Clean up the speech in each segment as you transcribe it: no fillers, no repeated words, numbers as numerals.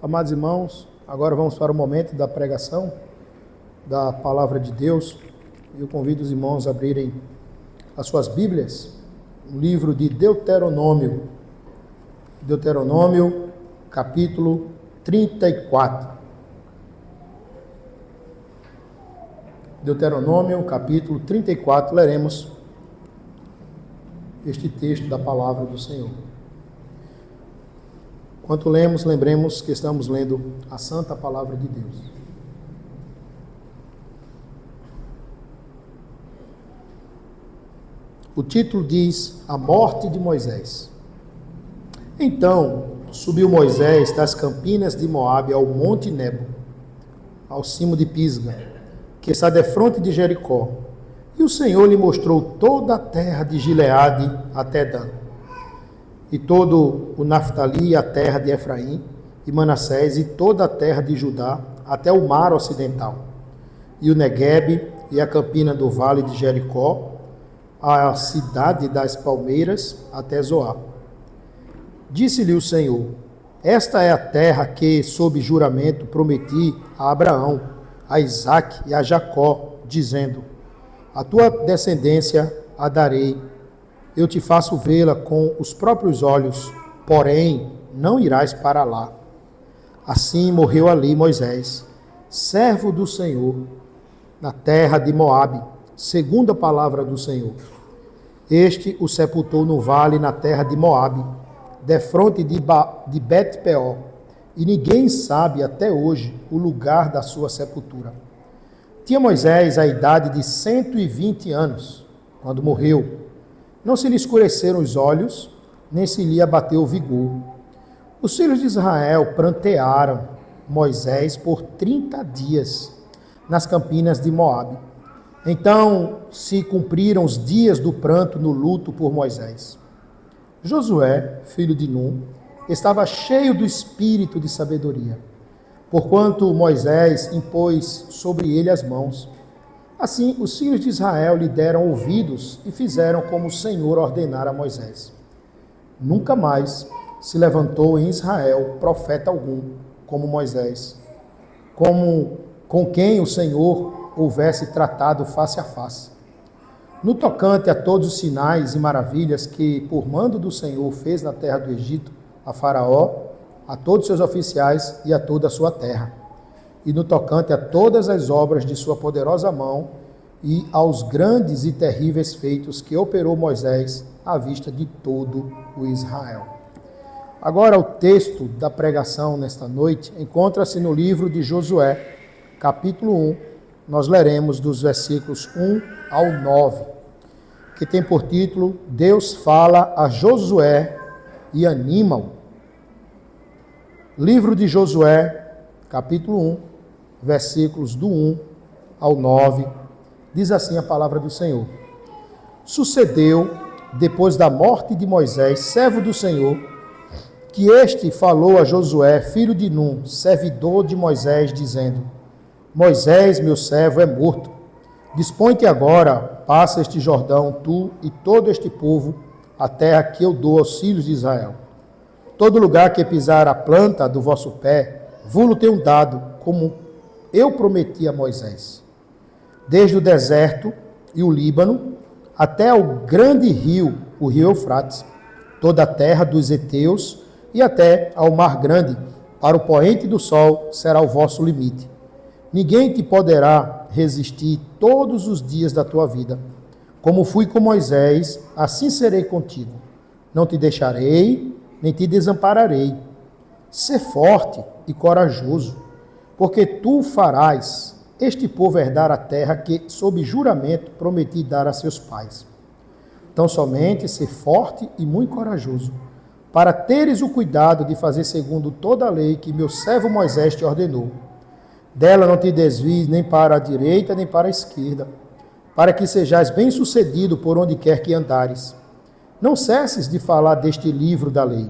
Amados irmãos, agora vamos para o momento da pregação da Palavra de Deus. Eu convido os irmãos a abrirem as suas Bíblias, no livro de Deuteronômio. Deuteronômio, capítulo 34. Deuteronômio, capítulo 34, leremos este texto da Palavra do Senhor. Enquanto lemos, lembremos que estamos lendo a Santa Palavra de Deus. O título diz: A morte de Moisés. Então subiu Moisés das campinas de Moabe ao monte Nebo, ao cimo de Pisga, que está defronte de Jericó. E o Senhor lhe mostrou toda a terra de Gileade até Dan, e todo o Naftali, a terra de Efraim e Manassés, e toda a terra de Judá, até o mar ocidental, e o Neguebe, e a campina do vale de Jericó, a cidade das palmeiras, até Zoar. Disse-lhe o Senhor: Esta é a terra que, sob juramento, prometi a Abraão, a Isaque e a Jacó, dizendo: A tua descendência a darei. Eu te faço vê-la com os próprios olhos, porém não irás para lá. Assim morreu ali Moisés, servo do Senhor, na terra de Moabe, segundo a palavra do Senhor. Este o sepultou no vale na terra de Moabe, defronte de Bet-peor, e ninguém sabe até hoje o lugar da sua sepultura. Tinha Moisés a idade de 120 anos, quando morreu. Não se lhe escureceram os olhos, nem se lhe abateu o vigor. Os filhos de Israel prantearam Moisés por 30 dias nas campinas de Moabe. Então se cumpriram os dias do pranto no luto por Moisés. Josué, filho de Num, estava cheio do espírito de sabedoria, porquanto Moisés impôs sobre ele as mãos. Assim, os filhos de Israel lhe deram ouvidos e fizeram como o Senhor ordenara a Moisés. Nunca mais se levantou em Israel profeta algum, como Moisés, com quem o Senhor houvesse tratado face a face. No tocante a todos os sinais e maravilhas que, por mando do Senhor, fez na terra do Egito, a Faraó, a todos seus oficiais e a toda a sua terra, e no tocante a todas as obras de sua poderosa mão e aos grandes e terríveis feitos que operou Moisés à vista de todo o Israel. Agora o texto da pregação nesta noite encontra-se no livro de Josué, capítulo 1. Nós leremos dos versículos 1 ao 9, que tem por título: Deus fala a Josué e anima-o. Livro de Josué, capítulo 1, versículos do 1 ao 9, diz assim a palavra do Senhor. Sucedeu, depois da morte de Moisés, servo do Senhor, que este falou a Josué, filho de Num, servidor de Moisés, dizendo: Moisés, meu servo, é morto. Dispõe-te agora, passa este Jordão, tu e todo este povo, a terra que eu dou aos filhos de Israel. Todo lugar que pisar a planta do vosso pé, vou-lo tenho dado, como eu prometi a Moisés. Desde o deserto e o Líbano, até o grande rio, o rio Eufrates, toda a terra dos heteus e até ao mar grande, para o poente do sol será o vosso limite. Ninguém te poderá resistir todos os dias da tua vida. Como fui com Moisés, assim serei contigo. Não te deixarei, nem te desampararei. Sê forte e corajoso, porque tu farás este povo herdar a terra que, sob juramento, prometi dar a seus pais. Então somente ser forte e muito corajoso, para teres o cuidado de fazer segundo toda a lei que meu servo Moisés te ordenou. Dela não te desvies nem para a direita nem para a esquerda, para que sejais bem-sucedido por onde quer que andares. Não cesses de falar deste livro da lei.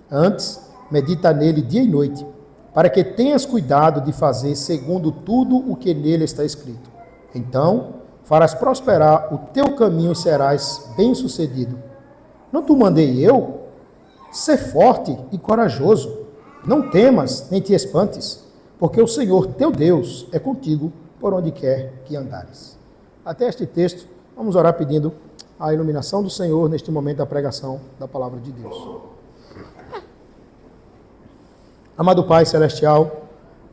Antes, medita nele dia e noite, para que tenhas cuidado de fazer segundo tudo o que nele está escrito. Então, farás prosperar o teu caminho e serás bem-sucedido. Não te mandei eu? Sê forte e corajoso. Não temas, nem te espantes, porque o Senhor teu Deus é contigo por onde quer que andares. Até este texto, vamos orar pedindo a iluminação do Senhor neste momento da pregação da palavra de Deus. Amado Pai Celestial,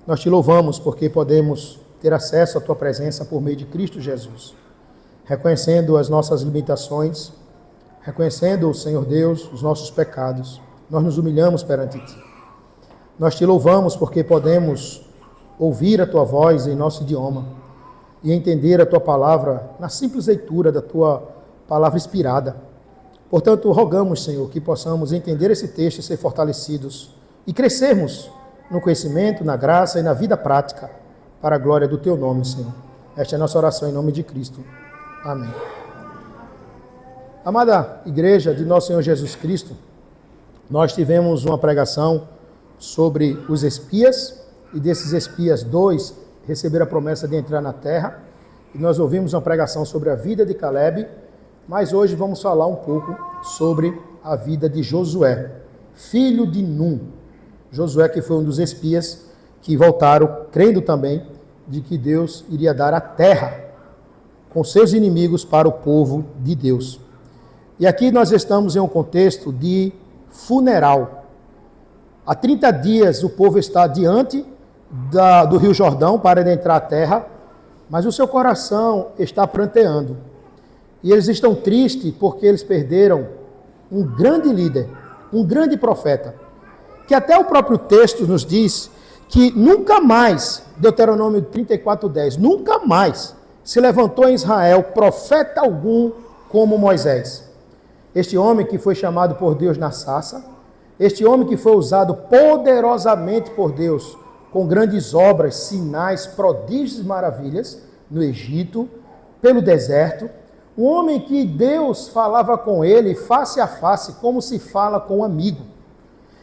nós te louvamos porque podemos ter acesso à tua presença por meio de Cristo Jesus. Reconhecendo as nossas limitações, reconhecendo, Senhor Deus, os nossos pecados, nós nos humilhamos perante ti. Nós te louvamos porque podemos ouvir a tua voz em nosso idioma e entender a tua palavra na simples leitura da tua palavra inspirada. Portanto, rogamos, Senhor, que possamos entender esse texto e ser fortalecidos e crescermos no conhecimento, na graça e na vida prática para a glória do teu nome, Senhor. Esta é a nossa oração em nome de Cristo. Amém. Amada igreja de nosso Senhor Jesus Cristo, nós tivemos uma pregação sobre os espias, e desses espias, 2 receberam a promessa de entrar na terra, e nós ouvimos uma pregação sobre a vida de Caleb, mas hoje vamos falar um pouco sobre a vida de Josué, filho de Num. Josué, que foi um dos espias que voltaram crendo também de que Deus iria dar a terra com seus inimigos para o povo de Deus. E aqui nós estamos em um contexto de funeral. Há 30 dias o povo está diante do Rio Jordão para adentrar a terra, mas o seu coração está pranteando. E eles estão tristes porque eles perderam um grande líder, um grande profeta, que até o próprio texto nos diz que nunca mais, Deuteronômio 34:10, nunca mais se levantou em Israel profeta algum como Moisés. Este homem que foi chamado por Deus na sarça, este homem que foi usado poderosamente por Deus com grandes obras, sinais, prodígios e maravilhas no Egito, pelo deserto, um homem que Deus falava com ele face a face, como se fala com um amigo.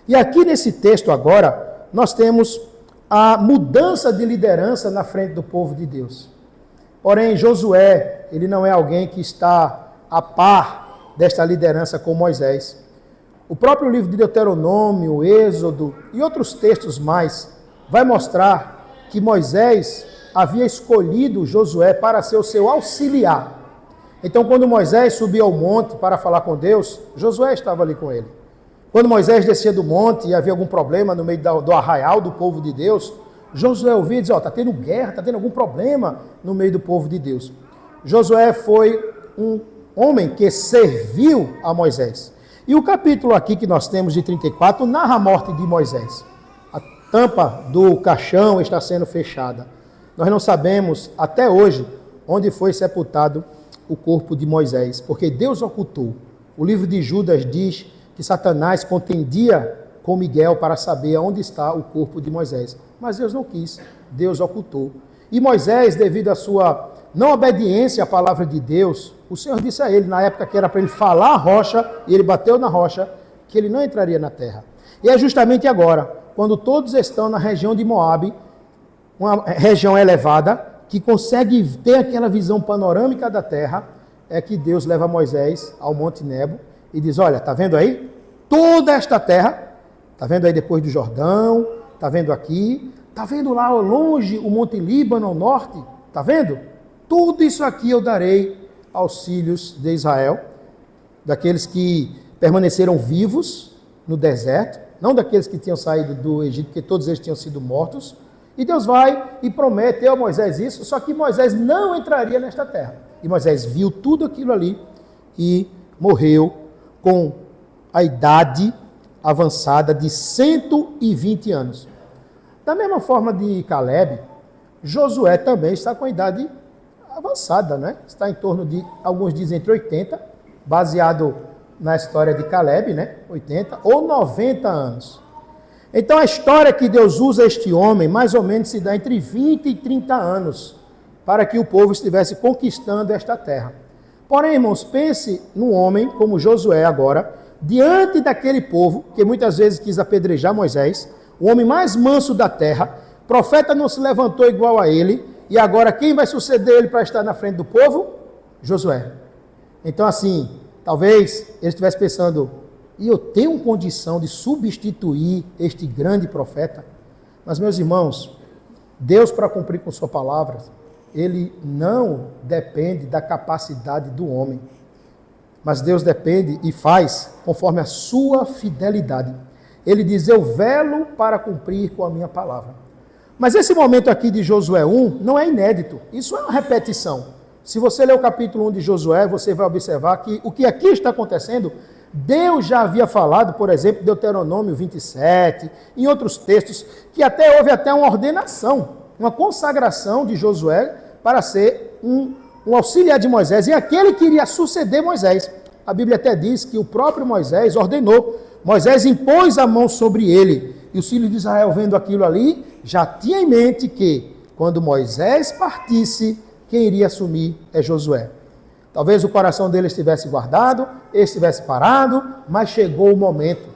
E aqui nesse texto agora, nós temos a mudança de liderança na frente do povo de Deus. Porém, Josué, ele não é alguém que está a par desta liderança com Moisés. O próprio livro de Deuteronômio, Êxodo e outros textos mais vai mostrar que Moisés havia escolhido Josué para ser o seu auxiliar. Então, quando Moisés subiu ao monte para falar com Deus, Josué estava ali com ele. Quando Moisés descia do monte e havia algum problema no meio do arraial do povo de Deus, Josué ouvia e dizia, está tendo guerra, está tendo algum problema no meio do povo de Deus. Josué foi um homem que serviu a Moisés. E o capítulo aqui que nós temos de 34 narra a morte de Moisés. A tampa do caixão está sendo fechada. Nós não sabemos até hoje onde foi sepultado o corpo de Moisés, porque Deus ocultou. O livro de Judas diz que Satanás contendia com Miguel para saber onde está o corpo de Moisés. Mas Deus não quis, Deus ocultou. E Moisés, devido à sua não obediência à palavra de Deus, o Senhor disse a ele, na época que era para ele falar a rocha, e ele bateu na rocha, que ele não entraria na terra. E é justamente agora, quando todos estão na região de Moabe, uma região elevada, que consegue ter aquela visão panorâmica da terra, é que Deus leva Moisés ao Monte Nebo e diz, olha, está vendo aí? Toda esta terra, está vendo aí depois do Jordão, está vendo aqui, está vendo lá ao longe o Monte Líbano ao norte, está vendo? Tudo isso aqui eu darei aos filhos de Israel, daqueles que permaneceram vivos no deserto, não daqueles que tinham saído do Egito, porque todos eles tinham sido mortos. E Deus vai e promete a Moisés isso, só que Moisés não entraria nesta terra. E Moisés viu tudo aquilo ali e morreu com a idade avançada de 120 anos. Da mesma forma de Caleb, Josué também está com a idade avançada, né? Está em torno de, alguns dizem entre 80, baseado na história de Caleb, né? 80 ou 90 anos. Então a história que Deus usa este homem, mais ou menos se dá entre 20 e 30 anos, para que o povo estivesse conquistando esta terra. Porém, irmãos, pense num homem como Josué agora, diante daquele povo, que muitas vezes quis apedrejar Moisés, o homem mais manso da terra, profeta não se levantou igual a ele, e agora quem vai suceder ele para estar na frente do povo? Josué. Então assim, talvez ele estivesse pensando, e eu tenho condição de substituir este grande profeta. Mas, meus irmãos, Deus, para cumprir com sua palavra, ele não depende da capacidade do homem, mas Deus depende e faz conforme a sua fidelidade. Ele diz, eu velo para cumprir com a minha palavra. Mas esse momento aqui de Josué 1 não é inédito, isso é uma repetição. Se você ler o capítulo 1 de Josué, você vai observar que o que aqui está acontecendo, Deus já havia falado, por exemplo, em Deuteronômio 27, em outros textos, que houve até uma ordenação, uma consagração de Josué para ser um auxiliar de Moisés, e aquele que iria suceder Moisés. A Bíblia até diz que o próprio Moisés ordenou, Moisés impôs a mão sobre ele, e os filhos de Israel, vendo aquilo ali, já tinha em mente que, quando Moisés partisse, quem iria assumir é Josué. Talvez o coração dele estivesse guardado, ele estivesse parado, mas chegou o momento.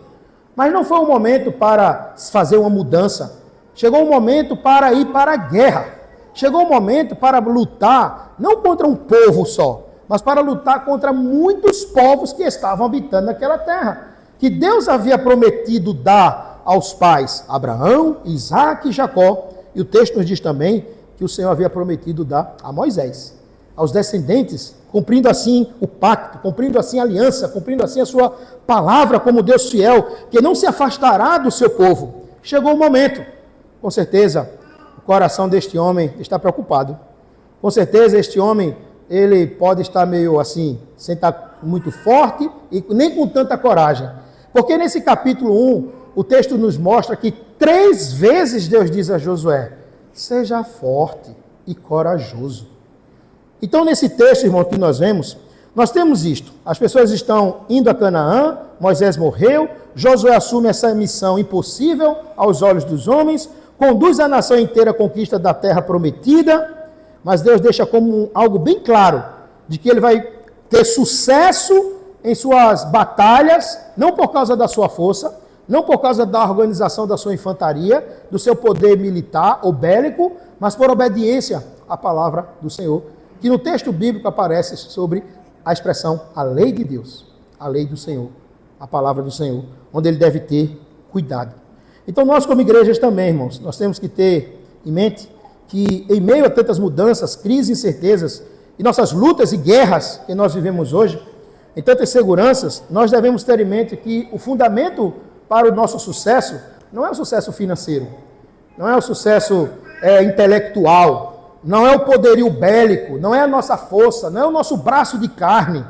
Mas não foi um momento para fazer uma mudança, chegou um momento para ir para a guerra, chegou um momento para lutar, não contra um povo só, mas para lutar contra muitos povos que estavam habitando naquela terra, que Deus havia prometido dar aos pais Abraão, Isaque e Jacó, e o texto nos diz também que o Senhor havia prometido dar a Moisés, aos descendentes, cumprindo assim o pacto, cumprindo assim a aliança, cumprindo assim a sua palavra como Deus fiel, que não se afastará do seu povo. Chegou o momento, com certeza, o coração deste homem está preocupado. Com certeza este homem, ele pode estar meio assim, sem estar muito forte e nem com tanta coragem. Porque nesse capítulo 1, o texto nos mostra que 3 vezes Deus diz a Josué, seja forte e corajoso. Então, nesse texto, irmão, que nós vemos, nós temos isto. As pessoas estão indo a Canaã, Moisés morreu, Josué assume essa missão impossível aos olhos dos homens, conduz a nação inteira à conquista da terra prometida, mas Deus deixa como algo bem claro, de que ele vai ter sucesso em suas batalhas, não por causa da sua força, não por causa da organização da sua infantaria, do seu poder militar ou bélico, mas por obediência à palavra do Senhor, que no texto bíblico aparece sobre a expressão a lei de Deus, a lei do Senhor, a palavra do Senhor, onde ele deve ter cuidado. Então nós como igrejas também, irmãos, nós temos que ter em mente que em meio a tantas mudanças, crises, incertezas e nossas lutas e guerras que nós vivemos hoje, em tantas seguranças, nós devemos ter em mente que o fundamento para o nosso sucesso não é o sucesso financeiro, não é o sucesso intelectual, não é o poderio bélico, não é a nossa força, não é o nosso braço de carne,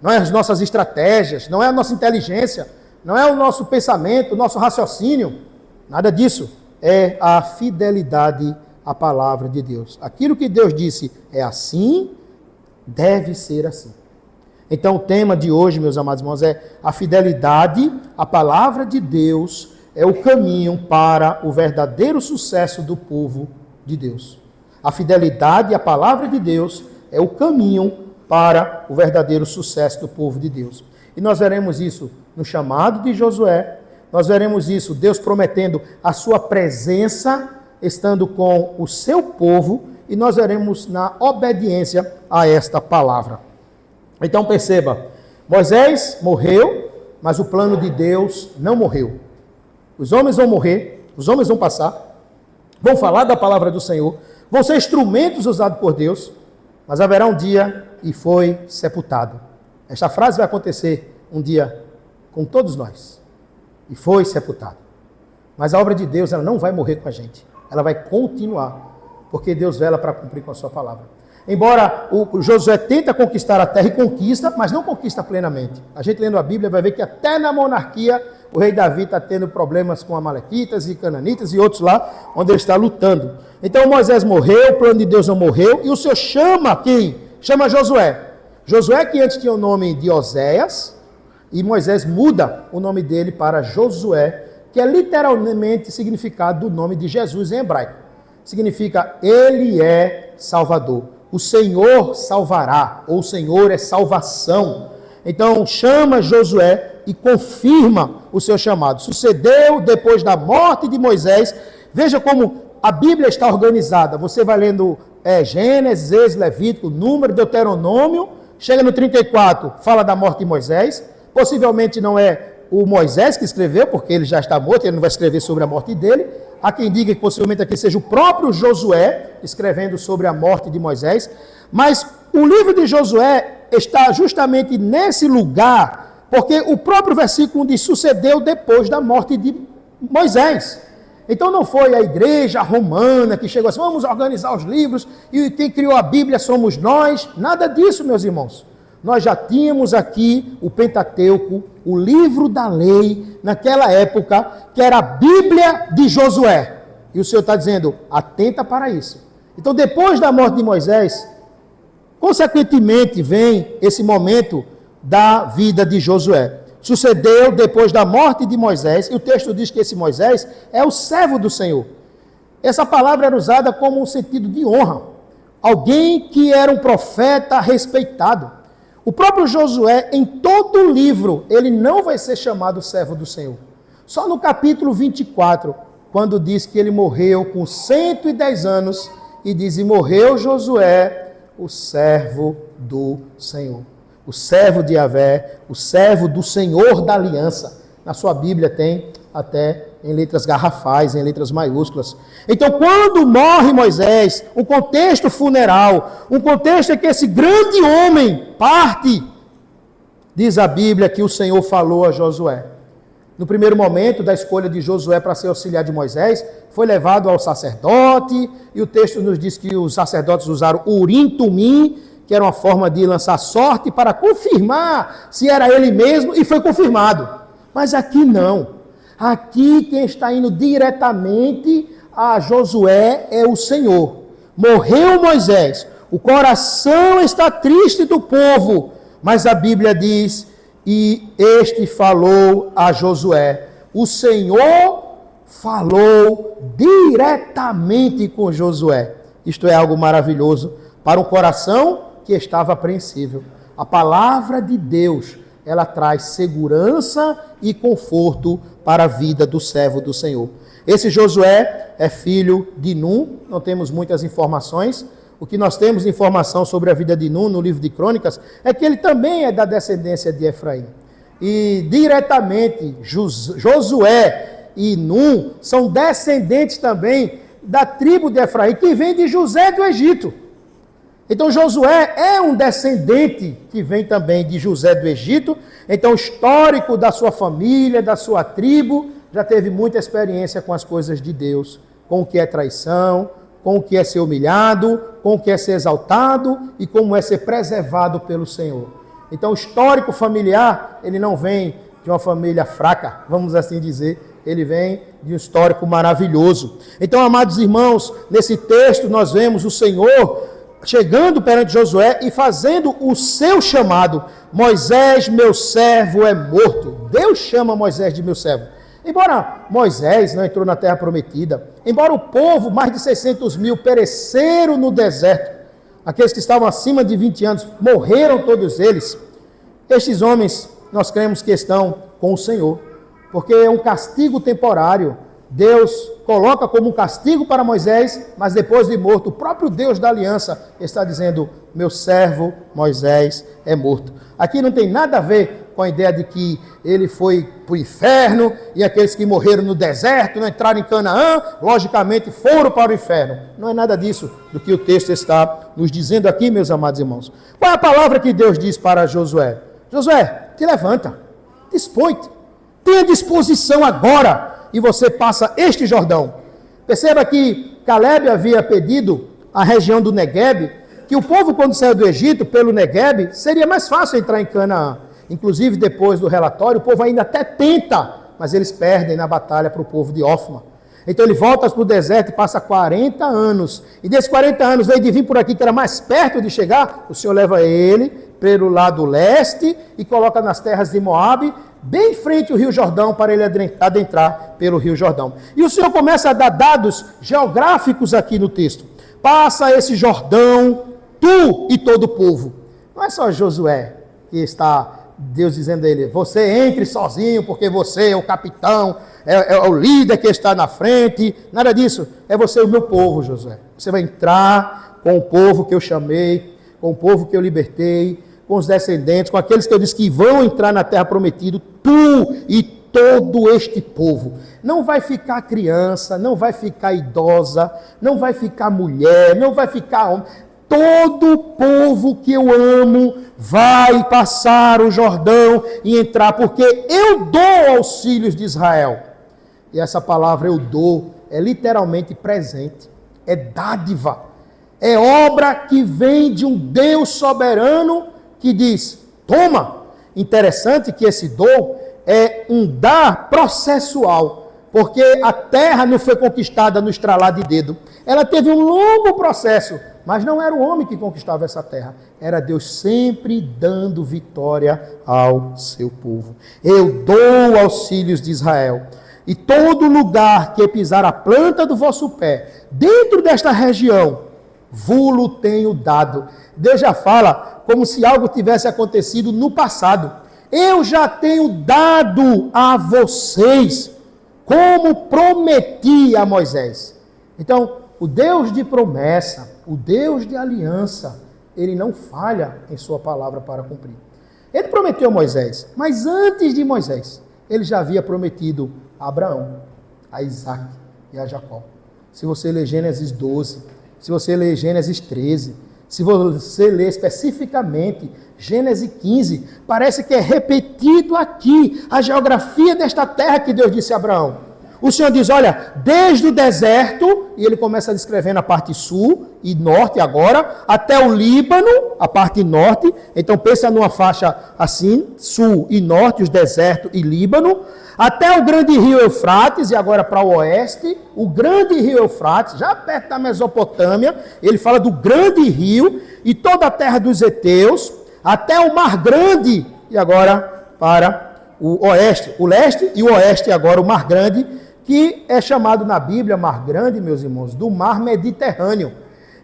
não é as nossas estratégias, não é a nossa inteligência, não é o nosso pensamento, o nosso raciocínio, nada disso. É a fidelidade à palavra de Deus. Aquilo que Deus disse é assim, deve ser assim. Então o tema de hoje, meus amados irmãos, é a fidelidade à palavra de Deus é o caminho para o verdadeiro sucesso do povo de Deus. A fidelidade à palavra de Deus é o caminho para o verdadeiro sucesso do povo de Deus. E nós veremos isso no chamado de Josué, nós veremos isso, Deus prometendo a sua presença, estando com o seu povo, e nós veremos na obediência a esta palavra. Então perceba, Moisés morreu, mas o plano de Deus não morreu. Os homens vão morrer, os homens vão passar, vão falar da palavra do Senhor, vão ser instrumentos usados por Deus, mas haverá um dia e foi sepultado. Esta frase vai acontecer um dia com todos nós. E foi sepultado. Mas a obra de Deus, ela não vai morrer com a gente. Ela vai continuar, porque Deus vela para cumprir com a sua palavra. Embora o Josué tenta conquistar a terra e conquista, mas não conquista plenamente. A gente lendo a Bíblia vai ver que até na monarquia o rei Davi está tendo problemas com amalequitas e cananitas e outros lá, onde ele está lutando. Então Moisés morreu, o plano de Deus não morreu, e o Senhor chama quem? Chama Josué. Josué, que antes tinha o nome de Oséias, e Moisés muda o nome dele para Josué, que é literalmente significado do nome de Jesus em hebraico. Significa, ele é Salvador. O Senhor salvará, ou o Senhor é salvação. Então chama Josué e confirma o seu chamado. Sucedeu depois da morte de Moisés. Veja como a Bíblia está organizada. Você vai lendo Gênesis, Êxodo, Levítico, Número, Deuteronômio. Chega no 34, fala da morte de Moisés. Possivelmente não é o Moisés que escreveu, porque ele já está morto, ele não vai escrever sobre a morte dele. Há quem diga que possivelmente aqui seja o próprio Josué escrevendo sobre a morte de Moisés. Mas o livro de Josué está justamente nesse lugar, porque o próprio versículo diz: sucedeu depois da morte de Moisés. Então não foi a igreja romana que chegou assim, vamos organizar os livros, e quem criou a Bíblia somos nós. Nada disso, meus irmãos. Nós já tínhamos aqui o Pentateuco, o livro da lei, naquela época, que era a Bíblia de Josué. E o Senhor está dizendo, atenta para isso. Então, depois da morte de Moisés, consequentemente vem esse momento da vida de Josué. Sucedeu depois da morte de Moisés, e o texto diz que esse Moisés é o servo do Senhor. Essa palavra era usada como um sentido de honra. Alguém que era um profeta respeitado. O próprio Josué, em todo o livro, ele não vai ser chamado servo do Senhor. Só no capítulo 24, quando diz que ele morreu com 110 anos, e diz, e morreu Josué, o servo do Senhor. O servo de Yahvé, o servo do Senhor da aliança. Na sua Bíblia tem até em letras garrafais, em letras maiúsculas. Então, quando morre Moisés, um contexto funeral, um contexto em que esse grande homem parte, diz a Bíblia que o Senhor falou a Josué. No primeiro momento da escolha de Josué para ser auxiliar de Moisés, foi levado ao sacerdote, e o texto nos diz que os sacerdotes usaram Urim Tumim, que era uma forma de lançar sorte para confirmar se era ele mesmo, e foi confirmado. Mas aqui não. Aqui quem está indo diretamente a Josué é o Senhor. Morreu Moisés, o coração está triste do povo, mas a Bíblia diz, e este falou a Josué. O Senhor falou diretamente com Josué. Isto é algo maravilhoso para um coração que estava apreensível. A palavra de Deus, ela traz segurança e conforto para a vida do servo do Senhor. Esse Josué é filho de Num, não temos muitas informações. O que nós temos de informação sobre a vida de Num no livro de Crônicas é que ele também é da descendência de Efraim. E diretamente Josué e Num são descendentes também da tribo de Efraim, que vem de José do Egito. Então Josué é um descendente que vem também de José do Egito. Então o histórico da sua família, da sua tribo, já teve muita experiência com as coisas de Deus, com o que é traição, com o que é ser humilhado, com o que é ser exaltado e como é ser preservado pelo Senhor. Então o histórico familiar, ele não vem de uma família fraca, vamos assim dizer, ele vem de um histórico maravilhoso. Então, amados irmãos, nesse texto nós vemos o Senhor chegando perante Josué e fazendo o seu chamado. Moisés, meu servo, é morto. Deus chama Moisés de meu servo. Embora Moisés não entrou na terra prometida, embora o povo, mais de 600 mil, pereceram no deserto, aqueles que estavam acima de 20 anos, morreram todos eles, estes homens, nós cremos que estão com o Senhor, porque é um castigo temporário. Deus coloca como um castigo para Moisés, mas depois de morto, o próprio Deus da aliança está dizendo, meu servo Moisés é morto. Aqui não tem nada a ver com a ideia de que ele foi para o inferno, e aqueles que morreram no deserto, não entraram em Canaã, logicamente foram para o inferno. Não é nada disso do que o texto está nos dizendo aqui, meus amados irmãos. Qual é a palavra que Deus diz para Josué? Josué, te levanta, dispõe-te, tenha disposição agora, e você passa este Jordão. Perceba que Caleb havia pedido à região do Negueb, que o povo, quando saiu do Egito, pelo Negueb, seria mais fácil entrar em Canaã. Inclusive, depois do relatório, o povo ainda até tenta, mas eles perdem na batalha para o povo de Ofma. Então ele volta para o deserto e passa 40 anos. E desses 40 anos, veio de vir por aqui, que era mais perto de chegar, o Senhor leva ele pelo lado leste e coloca nas terras de Moabe, bem em frente ao Rio Jordão, para ele adentrar pelo Rio Jordão. E o Senhor começa a dar dados geográficos aqui no texto. Passa esse Jordão, tu e todo o povo. Não é só Josué que está, Deus dizendo a ele, você entre sozinho, porque você é o capitão, é o líder que está na frente. Nada disso. É você o meu povo, Josué. Você vai entrar com o povo que eu chamei, com o povo que eu libertei, com os descendentes, com aqueles que eu disse que vão entrar na terra prometida, tu e todo este povo. Não vai ficar criança, não vai ficar idosa, não vai ficar mulher, não vai ficar homem. Todo povo que eu amo vai passar o Jordão e entrar, porque eu dou aos filhos de Israel. E essa palavra eu dou é literalmente presente, é dádiva, é obra que vem de um Deus soberano que diz, toma. Interessante que esse dou é um dar processual, porque a terra não foi conquistada no estralar de dedo, ela teve um longo processo, mas não era o homem que conquistava essa terra, era Deus sempre dando vitória ao seu povo. Eu dou aos filhos de Israel, e todo lugar que pisar a planta do vosso pé, dentro desta região, vos tenho dado. Deus já fala como se algo tivesse acontecido no passado. Eu já tenho dado a vocês, como prometi a Moisés. Então, o Deus de promessa, o Deus de aliança, ele não falha em sua palavra para cumprir. Ele prometeu a Moisés, mas antes de Moisés, ele já havia prometido a Abraão, a Isaac e a Jacó. Se você ler Gênesis 12, se você ler Gênesis 13, se você ler especificamente Gênesis 15, parece que é repetido aqui a geografia desta terra que Deus disse a Abraão. O Senhor diz, olha, desde o deserto, e ele começa descrevendo a parte sul e norte agora, até o Líbano, a parte norte. Então pensa numa faixa assim, sul e norte, os desertos e Líbano, até o grande rio Eufrates, e agora para o oeste, o grande rio Eufrates, já perto da Mesopotâmia, ele fala do grande rio, e toda a terra dos heteus, até o Mar Grande, e agora para o oeste, o leste e o oeste, agora o Mar Grande, que é chamado na Bíblia, Mar Grande, meus irmãos, do Mar Mediterrâneo.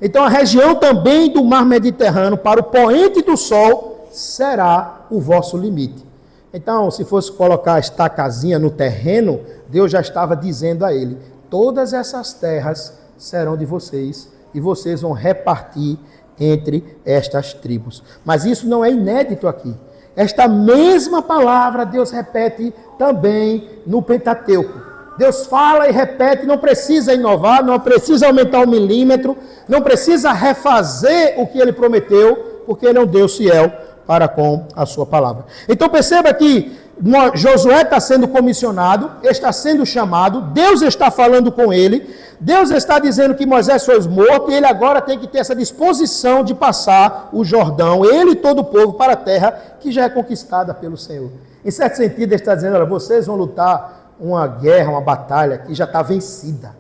Então a região também do Mar Mediterrâneo, para o poente do sol, será o vosso limite. Então, se fosse colocar a estacazinha no terreno, Deus já estava dizendo a ele, todas essas terras serão de vocês, e vocês vão repartir entre estas tribos. Mas isso não é inédito aqui. Esta mesma palavra Deus repete também no Pentateuco. Deus fala e repete, não precisa inovar, não precisa aumentar um milímetro, não precisa refazer o que ele prometeu, porque ele é um Deus fiel para com a sua palavra. Então perceba que Josué está sendo comissionado, está sendo chamado, Deus está falando com ele, Deus está dizendo que Moisés foi morto, e ele agora tem que ter essa disposição de passar o Jordão, ele e todo o povo, para a terra que já é conquistada pelo Senhor. Em certo sentido, ele está dizendo, olha, vocês vão lutar uma guerra, uma batalha que já está vencida,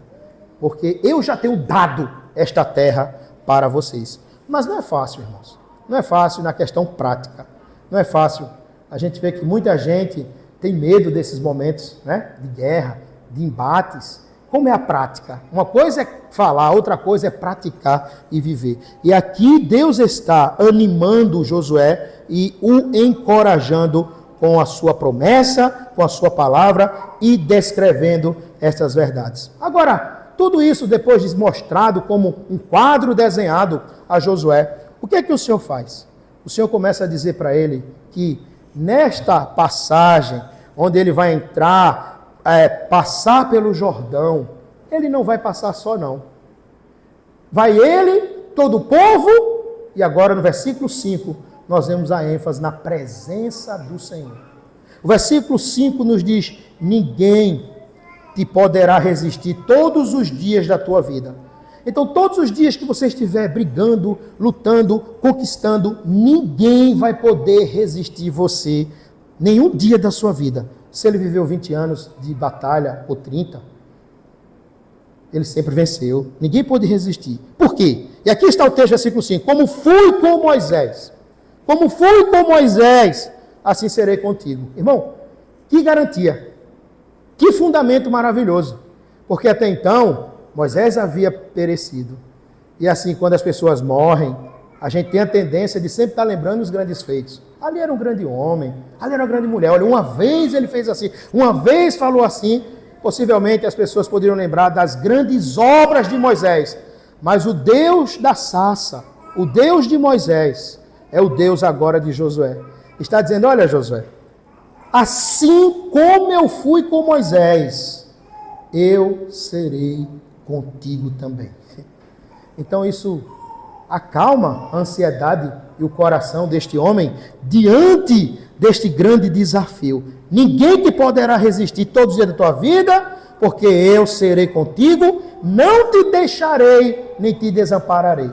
porque eu já tenho dado esta terra para vocês. Mas não é fácil, irmãos. Não é fácil na questão prática. Não é fácil. A gente vê que muita gente tem medo desses momentos, né, de guerra, de embates. Como é a prática? Uma coisa é falar, outra coisa é praticar e viver. E aqui Deus está animando Josué e o encorajando com a sua promessa, com a sua palavra e descrevendo estas verdades. Agora, tudo isso depois de mostrado como um quadro desenhado a Josué, o que é que o Senhor faz? O Senhor começa a dizer para ele que nesta passagem, onde ele vai entrar, passar pelo Jordão, ele não vai passar só não. Vai ele, todo o povo, e agora no versículo 5, nós vemos a ênfase na presença do Senhor. O versículo 5 nos diz, ninguém te poderá resistir todos os dias da tua vida. Então, todos os dias que você estiver brigando, lutando, conquistando, ninguém vai poder resistir você, nenhum dia da sua vida. Se ele viveu 20 anos de batalha, ou 30, ele sempre venceu. Ninguém pode resistir. Por quê? E aqui está o texto, versículo 5. Como fui com Moisés, como fui com Moisés, assim serei contigo. Irmão, que garantia, que fundamento maravilhoso. Porque até então, Moisés havia perecido. E assim, quando as pessoas morrem, a gente tem a tendência de sempre estar lembrando os grandes feitos. Ali era um grande homem, ali era uma grande mulher. Olha, uma vez ele fez assim, uma vez falou assim. Possivelmente as pessoas poderiam lembrar das grandes obras de Moisés. Mas o Deus da sarça, o Deus de Moisés, é o Deus agora de Josué. Está dizendo, olha Josué, assim como eu fui com Moisés, eu serei contigo também. Então isso acalma a ansiedade e o coração deste homem diante deste grande desafio. Ninguém te poderá resistir todos os dias da tua vida, porque eu serei contigo, não te deixarei, nem te desampararei.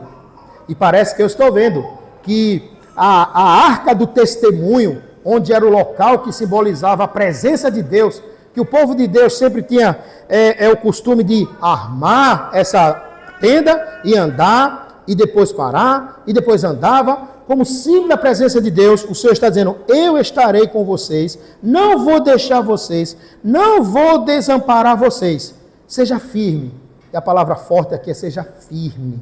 E parece que eu estou vendo que a arca do testemunho, onde era o local que simbolizava a presença de Deus, que o povo de Deus sempre tinha o costume de armar essa tenda e andar, e depois parar, e depois andava, como símbolo da presença de Deus. O Senhor está dizendo, eu estarei com vocês, não vou deixar vocês, não vou desamparar vocês. Seja firme, e a palavra forte aqui é seja firme,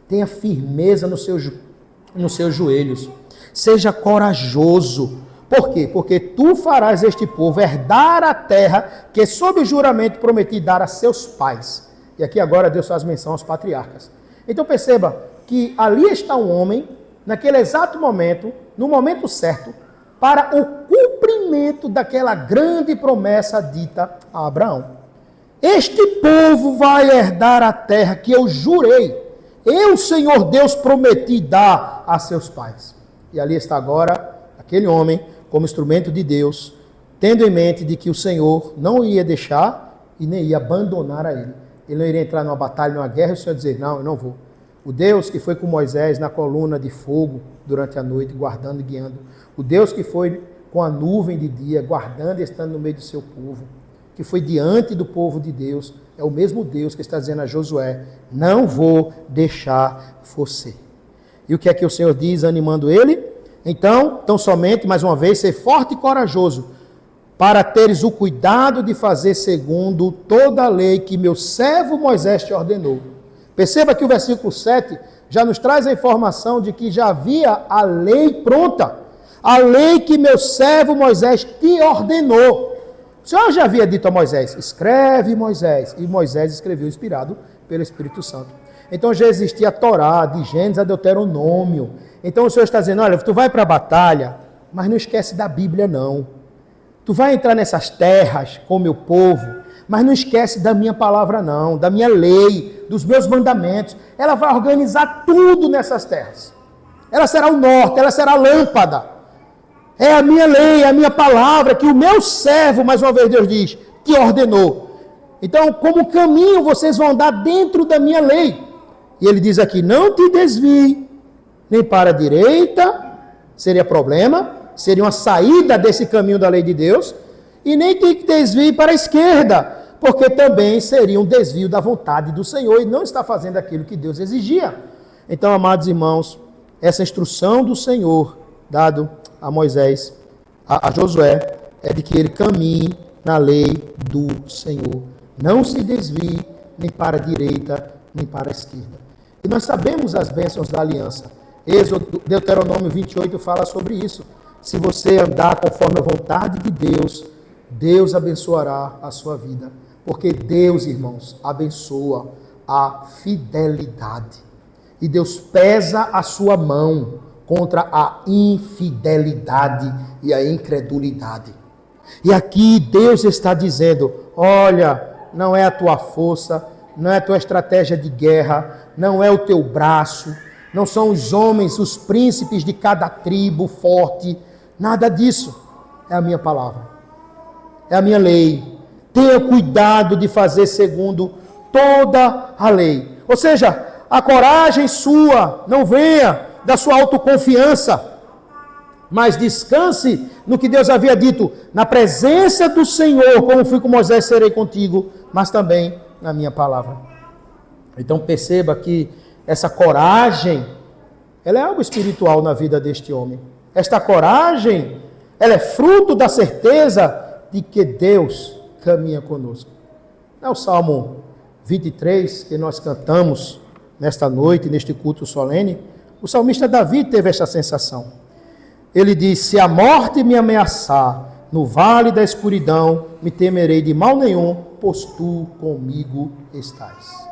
tenha firmeza nos seus joelhos, seja corajoso. Por quê? Porque tu farás este povo herdar a terra que sob o juramento prometi dar a seus pais. E aqui agora Deus faz menção aos patriarcas. Então perceba que ali está um homem, naquele exato momento, no momento certo, para o cumprimento daquela grande promessa dita a Abraão. Este povo vai herdar a terra que eu jurei, eu, Senhor Deus, prometi dar a seus pais. E ali está agora aquele homem, como instrumento de Deus, tendo em mente de que o Senhor não ia deixar e nem ia abandonar a ele. Ele não iria entrar numa batalha, numa guerra, e o Senhor dizer, não, eu não vou. O Deus que foi com Moisés na coluna de fogo durante a noite, guardando e guiando. O Deus que foi com a nuvem de dia, guardando e estando no meio do seu povo. Que foi diante do povo de Deus. É o mesmo Deus que está dizendo a Josué, não vou deixar você. E o que é que o Senhor diz, animando ele? Então, tão somente, mais uma vez, ser forte e corajoso, para teres o cuidado de fazer segundo toda a lei que meu servo Moisés te ordenou. Perceba que o versículo 7 já nos traz a informação de que já havia a lei pronta. A lei que meu servo Moisés te ordenou. O Senhor já havia dito a Moisés, escreve Moisés. E Moisés escreveu inspirado pelo Espírito Santo. Então já existia a Torá, de Gênesis a Deuteronômio. Então o Senhor está dizendo, olha, tu vai para a batalha, mas não esquece da Bíblia não. Tu vai entrar nessas terras com o meu povo, mas não esquece da minha palavra não, da minha lei, dos meus mandamentos. Ela vai organizar tudo nessas terras. Ela será o norte, ela será a lâmpada. É a minha lei, é a minha palavra, que o meu servo, mais uma vez Deus diz, te ordenou. Então, como caminho, vocês vão andar dentro da minha lei. E ele diz aqui, não te desvie, nem para a direita, seria problema, seria uma saída desse caminho da lei de Deus, e nem te desvie para a esquerda, porque também seria um desvio da vontade do Senhor, e não está fazendo aquilo que Deus exigia. Então, amados irmãos, essa instrução do Senhor, dado a Moisés, a Josué, é de que ele caminhe na lei do Senhor. Não se desvie nem para a direita, nem para a esquerda. E nós sabemos as bênçãos da aliança. Êxodo, Deuteronômio 28 fala sobre isso. Se você andar conforme a vontade de Deus, Deus abençoará a sua vida. Porque Deus, irmãos, abençoa a fidelidade. E Deus pesa a sua mão contra a infidelidade e a incredulidade. E aqui Deus está dizendo, olha, não é a tua força, não é a tua estratégia de guerra, não é o teu braço, não são os homens, os príncipes de cada tribo forte, nada disso. É a minha palavra, é a minha lei. Tenha cuidado de fazer segundo toda a lei. Ou seja, a coragem sua não venha da sua autoconfiança, mas descanse no que Deus havia dito, na presença do Senhor, como fui com Moisés, serei contigo, mas também na minha palavra. Então perceba que essa coragem, ela é algo espiritual na vida deste homem. Esta coragem, ela é fruto da certeza de que Deus caminha conosco. É o Salmo 23 que nós cantamos nesta noite, neste culto solene. O salmista Davi teve essa sensação. Ele diz, se a morte me ameaçar, no vale da escuridão, me temerei de mal nenhum, pois tu comigo estás.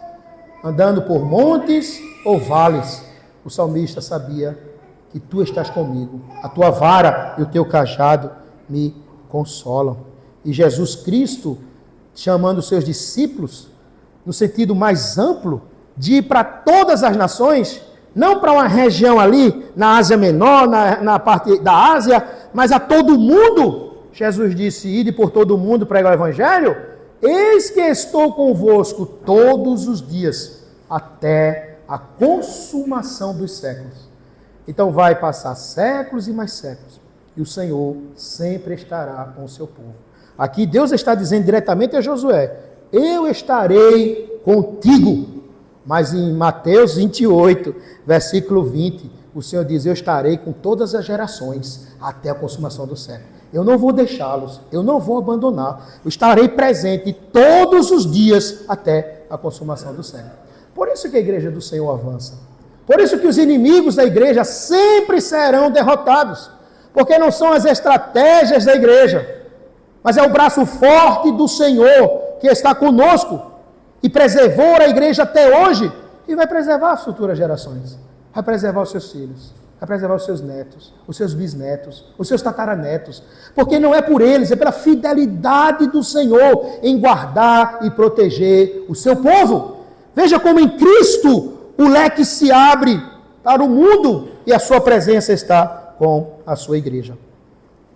Andando por montes ou vales, o salmista sabia que tu estás comigo. A tua vara e o teu cajado me consolam. E Jesus Cristo, chamando os seus discípulos, no sentido mais amplo, de ir para todas as nações, não para uma região ali, na Ásia Menor, na parte da Ásia, mas a todo mundo. Jesus disse, ide por todo o mundo pregar o Evangelho. Eis que estou convosco todos os dias, até a consumação dos séculos. Então vai passar séculos e mais séculos, e o Senhor sempre estará com o seu povo. Aqui Deus está dizendo diretamente a Josué, eu estarei contigo. Mas em Mateus 28, versículo 20, o Senhor diz, eu estarei com todas as gerações até a consumação do século. Eu não vou deixá-los, eu não vou abandonar, eu estarei presente todos os dias até a consumação do século. Por isso que a igreja do Senhor avança. Por isso que os inimigos da igreja sempre serão derrotados. Porque não são as estratégias da igreja, mas é o braço forte do Senhor que está conosco e preservou a igreja até hoje e vai preservar as futuras gerações. Vai preservar os seus filhos, vai preservar os seus netos, os seus bisnetos, os seus tataranetos. Porque não é por eles, é pela fidelidade do Senhor em guardar e proteger o seu povo. Veja como em Cristo o leque se abre para o mundo e a sua presença está com a sua igreja.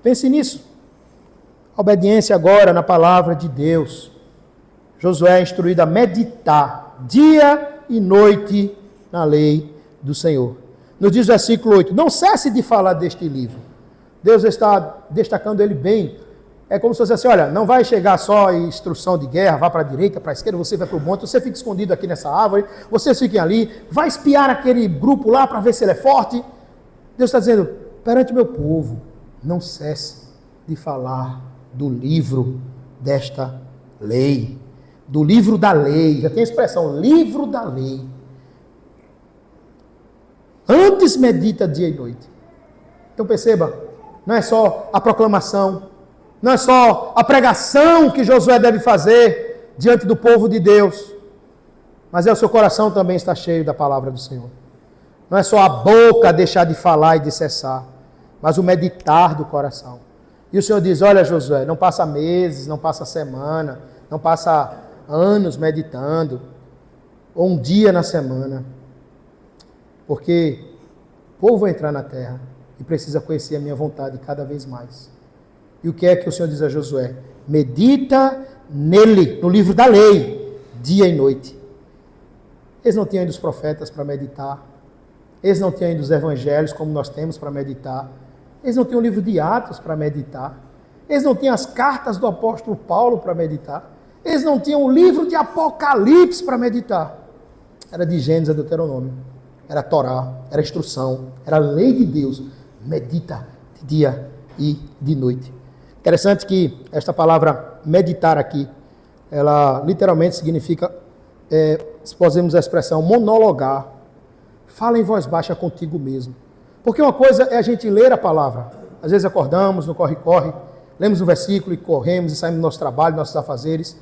Pense nisso. A obediência agora na palavra de Deus. Josué é instruído a meditar dia e noite na lei do Senhor. Nos diz o versículo 8, não cesse de falar deste livro. Deus está destacando ele bem. É como se fosse assim, olha, não vai chegar só instrução de guerra, vá para a direita, para a esquerda, você vai para o monte, você fica escondido aqui nessa árvore, vocês fiquem ali, vai espiar aquele grupo lá para ver se ele é forte. Deus está dizendo, perante o meu povo, não cesse de falar do livro desta lei. Do livro da lei, já tem a expressão, livro da lei. Antes medita dia e noite. Então perceba, não é só a proclamação, não é só a pregação que Josué deve fazer diante do povo de Deus, mas o seu coração também está cheio da palavra do Senhor. Não é só a boca deixar de falar e de cessar, mas o meditar do coração. E o Senhor diz, olha Josué, não passa meses, não passa semana, não passa anos meditando, ou um dia na semana, porque o povo vai entrar na terra e precisa conhecer a minha vontade cada vez mais. E o que é que o Senhor diz a Josué? Medita nele, no livro da lei, dia e noite. Eles não tinham ainda os profetas para meditar, eles não tinham ainda os evangelhos como nós temos para meditar, eles não tinham o livro de Atos para meditar, eles não tinham as cartas do apóstolo Paulo para meditar, eles não tinham o livro de Apocalipse para meditar. Era de Gênesis a Deuteronômio. Era a Torá, era a instrução, era a lei de Deus. Medita de dia e de noite. Interessante que esta palavra meditar aqui, ela literalmente significa, se pusermos a expressão, monologar. Fala em voz baixa contigo mesmo. Porque uma coisa é a gente ler a palavra. Às vezes acordamos no corre-corre, lemos um versículo e corremos e saímos do nosso trabalho, nossos afazeres.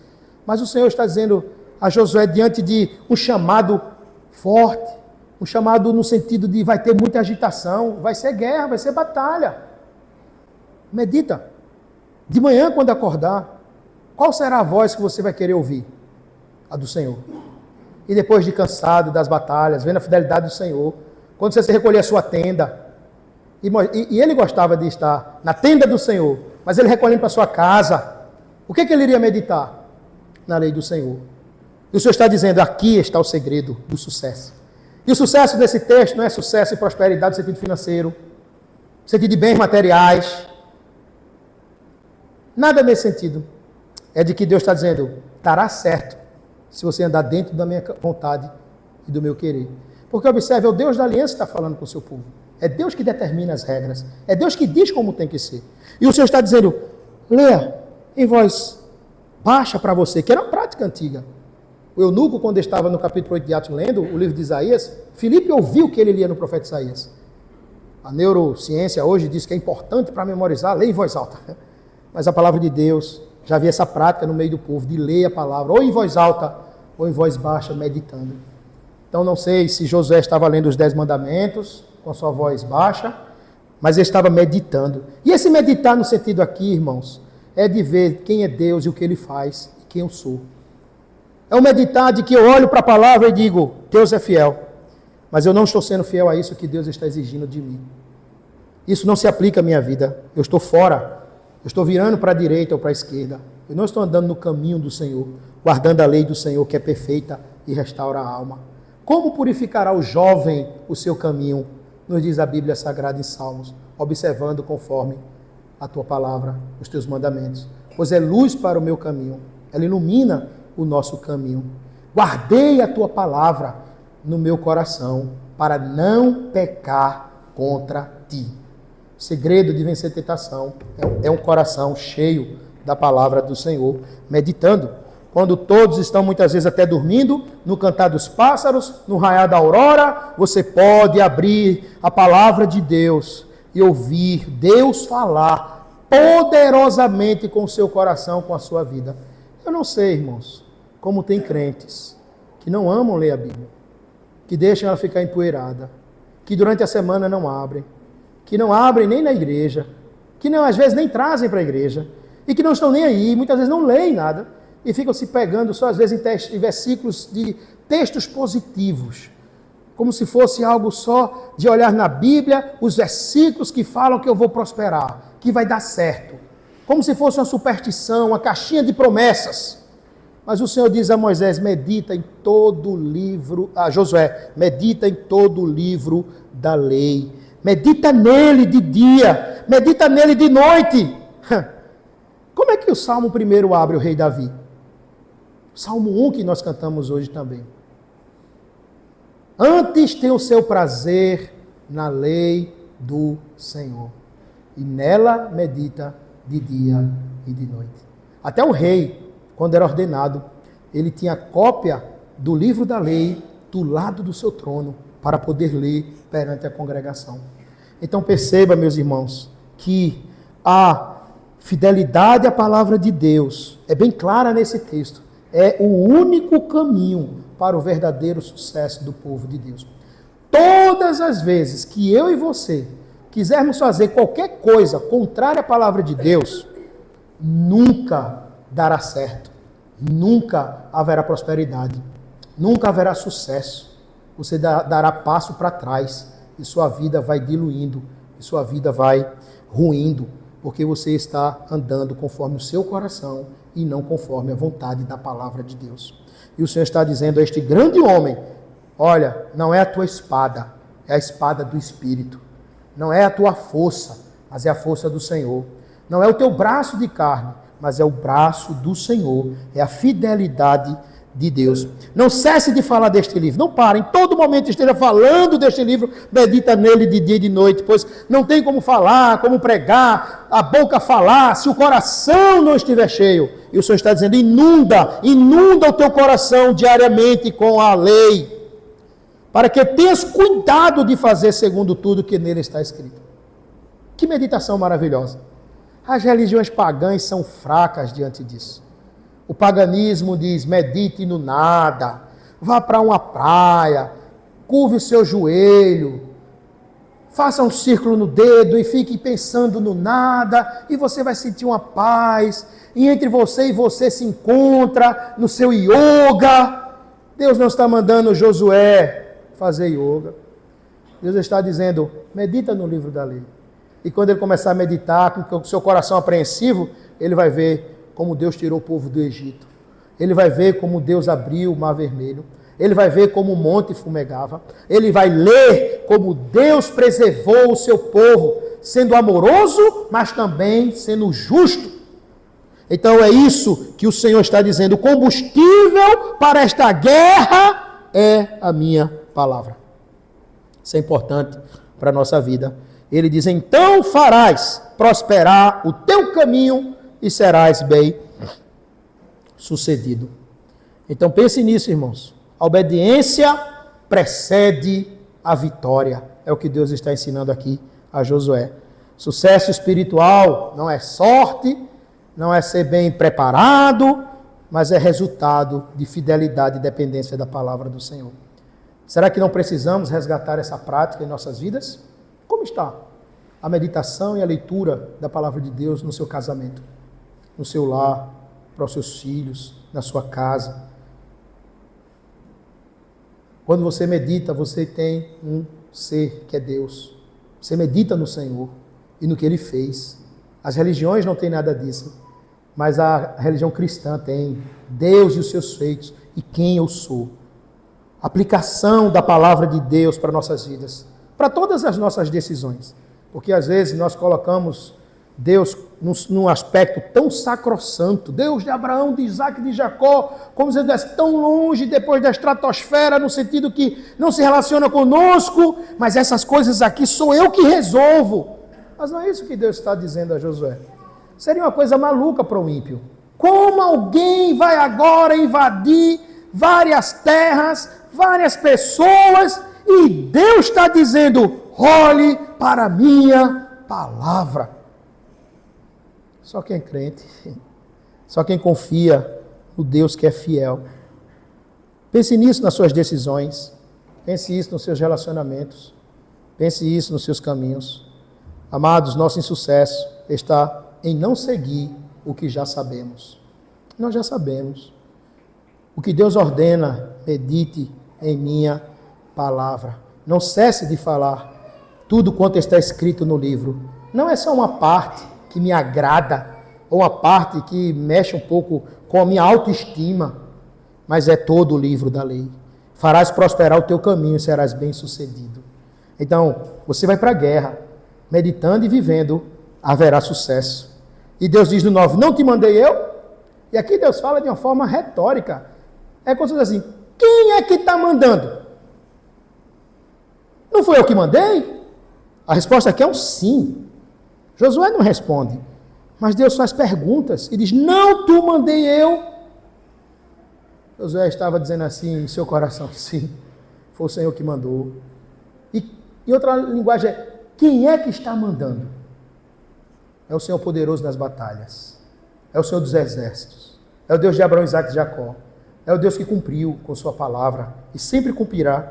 Mas o Senhor está dizendo a Josué diante de um chamado forte, um chamado no sentido de vai ter muita agitação, vai ser guerra, vai ser batalha. Medita. De manhã, quando acordar, qual será a voz que você vai querer ouvir? A do Senhor. E depois de cansado das batalhas, vendo a fidelidade do Senhor, quando você se recolher a sua tenda, e ele gostava de estar na tenda do Senhor, mas ele recolhendo para a sua casa, o que ele iria meditar? Na lei do Senhor. E o Senhor está dizendo, aqui está o segredo do sucesso. E o sucesso desse texto não é sucesso e prosperidade no sentido financeiro, no sentido de bens materiais. Nada nesse sentido. É de que Deus está dizendo, estará certo se você andar dentro da minha vontade e do meu querer. Porque observe, é o Deus da aliança que está falando com o seu povo. É Deus que determina as regras. É Deus que diz como tem que ser. E o Senhor está dizendo, leia em voz baixa para você, que era uma prática antiga. O eunuco, quando estava no capítulo 8 de Atos lendo o livro de Isaías, Filipe ouviu o que ele lia no profeta Isaías. A neurociência hoje diz que é importante para memorizar, ler em voz alta. Mas a palavra de Deus, já havia essa prática no meio do povo, de ler a palavra, ou em voz alta, ou em voz baixa, meditando. Então não sei se Josué estava lendo os 10 mandamentos, com sua voz baixa, mas ele estava meditando. E esse meditar no sentido aqui, irmãos, é de ver quem é Deus e o que Ele faz e quem eu sou. É o meditar de que eu olho para a palavra e digo, Deus é fiel, mas eu não estou sendo fiel a isso que Deus está exigindo de mim. Isso não se aplica à minha vida. Eu estou fora, eu estou virando para a direita ou para a esquerda. Eu não estou andando no caminho do Senhor, guardando a lei do Senhor que é perfeita e restaura a alma. Como purificará o jovem o seu caminho? Nos diz a Bíblia Sagrada em Salmos, observando conforme a tua palavra, os teus mandamentos. Pois é luz para o meu caminho, ela ilumina o nosso caminho. Guardei a tua palavra no meu coração, para não pecar contra ti. O segredo de vencer a tentação é um coração cheio da palavra do Senhor, meditando. Quando todos estão muitas vezes até dormindo, no cantar dos pássaros, no raiar da aurora, você pode abrir a palavra de Deus e ouvir Deus falar poderosamente com o seu coração, com a sua vida. Eu não sei, irmãos, como tem crentes que não amam ler a Bíblia, que deixam ela ficar empoeirada, que durante a semana não abrem, que não abrem nem na igreja, que não, às vezes nem trazem para a igreja, e que não estão nem aí, muitas vezes não leem nada, e ficam se pegando só às vezes em versículos de textos positivos, como se fosse algo só de olhar na Bíblia, os versículos que falam que eu vou prosperar, que vai dar certo, como se fosse uma superstição, uma caixinha de promessas. Mas o Senhor diz a Moisés, medita em todo o livro, a Josué, medita em todo o livro da lei, medita nele de dia, medita nele de noite. Como é que o Salmo 1 abre o rei Davi? Salmo 1 que nós cantamos hoje também. Antes tem o seu prazer na lei do Senhor, e nela medita de dia e de noite. Até o rei, quando era ordenado, ele tinha cópia do livro da lei do lado do seu trono, para poder ler perante a congregação. Então perceba, meus irmãos, que a fidelidade à palavra de Deus é bem clara nesse texto. É o único caminho para o verdadeiro sucesso do povo de Deus. Todas as vezes que eu e você quisermos fazer qualquer coisa contrária à palavra de Deus, nunca dará certo, nunca haverá prosperidade, nunca haverá sucesso. Você dará passo para trás e sua vida vai diluindo, e sua vida vai ruindo, porque você está andando conforme o seu coração e não conforme a vontade da palavra de Deus. E o Senhor está dizendo a este grande homem, olha, não é a tua espada, é a espada do Espírito. Não é a tua força, mas é a força do Senhor. Não é o teu braço de carne, mas é o braço do Senhor, é a fidelidade de Deus. Não cesse de falar deste livro, não pare, em todo momento esteja falando deste livro, medita nele de dia e de noite, pois não tem como falar, como pregar, a boca falar, se o coração não estiver cheio. E o Senhor está dizendo, inunda o teu coração diariamente com a lei, para que tenhas cuidado de fazer segundo tudo que nele está escrito. Que meditação maravilhosa. As religiões pagãs são fracas diante disso. O paganismo diz, medite no nada, vá para uma praia, curve o seu joelho, faça um círculo no dedo e fique pensando no nada, e você vai sentir uma paz, e entre você e você se encontra no seu yoga. Deus não está mandando Josué fazer yoga. Deus está dizendo, medita no livro da lei. E quando ele começar a meditar, com o seu coração apreensivo, ele vai ver como Deus tirou o povo do Egito. Ele vai ver como Deus abriu o Mar Vermelho. Ele vai ver como o monte fumegava. Ele vai ler como Deus preservou o seu povo, sendo amoroso, mas também sendo justo. Então é isso que o Senhor está dizendo. O combustível para esta guerra é a minha palavra. Isso é importante para a nossa vida. Ele diz, então farás prosperar o teu caminho e serás bem sucedido. Então pense nisso, irmãos. A obediência precede a vitória. É o que Deus está ensinando aqui a Josué. Sucesso espiritual não é sorte, não é ser bem preparado, mas é resultado de fidelidade e dependência da palavra do Senhor. Será que não precisamos resgatar essa prática em nossas vidas? Como está a meditação e a leitura da palavra de Deus no seu casamento, no seu lar, para os seus filhos, na sua casa? Quando você medita, você tem um ser que é Deus. Você medita no Senhor e no que Ele fez. As religiões não têm nada disso, mas a religião cristã tem Deus e os seus feitos e quem eu sou. Aplicação da palavra de Deus para nossas vidas, para todas as nossas decisões. Porque às vezes nós colocamos Deus num aspecto tão sacrossanto, Deus de Abraão, de Isaac e de Jacó, como se ele estivesse tão longe depois da estratosfera, no sentido que não se relaciona conosco, mas essas coisas aqui sou eu que resolvo. Mas não é isso que Deus está dizendo a Josué. Seria uma coisa maluca para o ímpio. Como alguém vai agora invadir várias terras, várias pessoas, e Deus está dizendo, olhe para a minha palavra. Só quem é crente, só quem confia no Deus que é fiel. Pense nisso nas suas decisões, pense isso nos seus relacionamentos, pense isso nos seus caminhos. Amados, nosso insucesso está em não seguir o que já sabemos. Nós já sabemos. O que Deus ordena, medite em minha palavra. Não cesse de falar tudo quanto está escrito no livro. Não é só uma parte que me agrada, ou uma parte que mexe um pouco com a minha autoestima, mas é todo o livro da lei. Farás prosperar o teu caminho e serás bem-sucedido. Então, você vai para a guerra, meditando e vivendo, haverá sucesso. E Deus diz no 9, não te mandei eu? E aqui Deus fala de uma forma retórica. É como se diz assim, quem é que está mandando? Não foi eu que mandei? A resposta aqui é um sim. Josué não responde, mas Deus faz perguntas e diz, não tu mandei eu. Josué estava dizendo assim em seu coração, sim, foi o Senhor que mandou. E outra linguagem é, quem é que está mandando? É o Senhor poderoso nas batalhas, é o Senhor dos exércitos, é o Deus de Abraão, Isaac e Jacó, é o Deus que cumpriu com sua palavra e sempre cumprirá,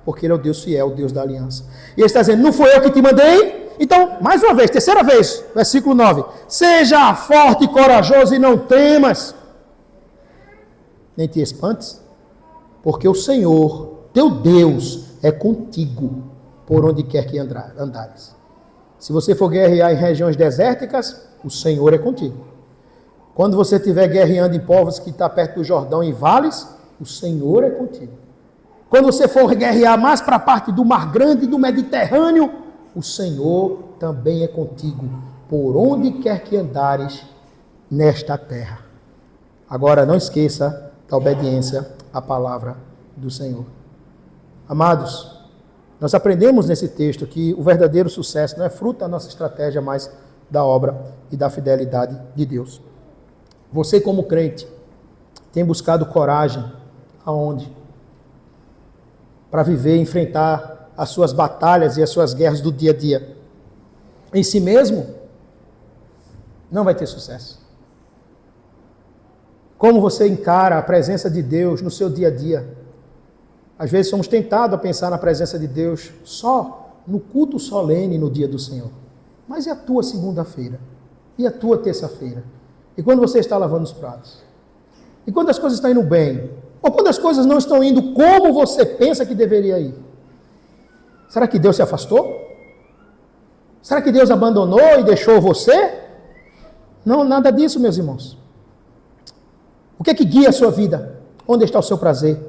porque Ele é o Deus fiel, o Deus da aliança. E Ele está dizendo, não foi eu que te mandei? Então, mais uma vez, terceira vez, versículo 9. Seja forte e corajoso e não temas, nem te espantes, porque o Senhor, teu Deus, é contigo, por onde quer que andares. Se você for guerrear em regiões desérticas, o Senhor é contigo. Quando você estiver guerreando em povos que está perto do Jordão, em vales, o Senhor é contigo. Quando você for guerrear mais para a parte do Mar Grande, do Mediterrâneo, o Senhor também é contigo, por onde quer que andares nesta terra. Agora, não esqueça da obediência à palavra do Senhor. Amados, nós aprendemos nesse texto que o verdadeiro sucesso não é fruto da nossa estratégia, mas da obra e da fidelidade de Deus. Você, como crente, tem buscado coragem aonde? Para viver e enfrentar as suas batalhas e as suas guerras do dia a dia. Em si mesmo, não vai ter sucesso. Como você encara a presença de Deus no seu dia a dia? Às vezes somos tentados a pensar na presença de Deus só no culto solene no dia do Senhor. Mas e a tua segunda-feira? E a tua terça-feira? E quando você está lavando os pratos? E quando as coisas estão indo bem? Ou quando as coisas não estão indo como você pensa que deveria ir? Será que Deus se afastou? Será que Deus abandonou e deixou você? Não, nada disso, meus irmãos. O que é que guia a sua vida? Onde está o seu prazer?